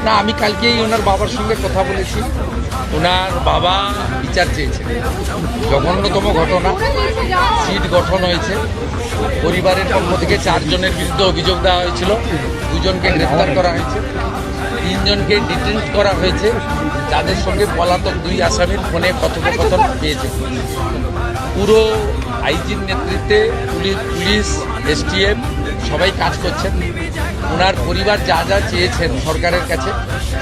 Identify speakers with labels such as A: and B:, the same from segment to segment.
A: না, আমি কালকেই ওনার বাবার সঙ্গে কথা বলেছি। ওনার বাবা বিচার চেয়েছেন। জঘন্যতম ঘটনা, সিট গঠন হয়েছে। পরিবারের পক্ষ থেকে 4 জনের বিরুদ্ধে অভিযোগ দেওয়া হয়েছিল। 2 জনকে গ্রেফতার করা হয়েছে, 3 জনকে ডিটেন করা হয়েছে, যাদের সঙ্গে পলাতক 2 আসামির ফোনে কথোপকথন পেয়েছে। পুরো আইজির নেতৃত্বে পুলিশ, এসটিএফ সবাই কাজ করছেন। ওনার পরিবার যা যা চেয়েছেন সরকারের কাছে,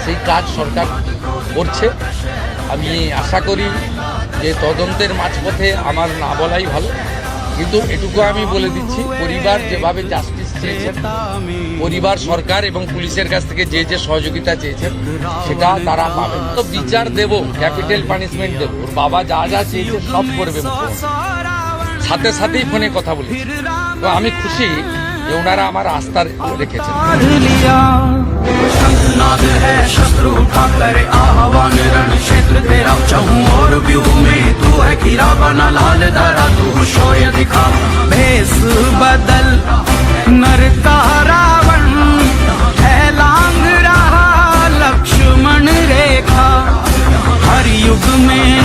A: সেই কাজ সরকার করছে। আমি আশা করি যে তদন্তের মাঝপথে আমার না বলাই ভালো, কিন্তু এটুকু আমি বলে দিচ্ছি, পরিবার যেভাবে জাস্টিস চেয়েছেন, পরিবার সরকার এবং পুলিশের কাছ থেকে যে যে সহযোগিতা চেয়েছেন সেটা তারা পাবেন। তো বিচার দেব, ক্যাপিটাল পানিশমেন্ট দেব। ওর বাবা যা যা চেয়েছে সব করবে। সাথে সাথেই ফোনে কথা বলেছি। তো আমি খুশি যে ওনারা আমার আস্থা রেখেছেন।
B: भेस बदल नर का रावण है, लांग रहा लक्ष्मण रेखा। हर युग में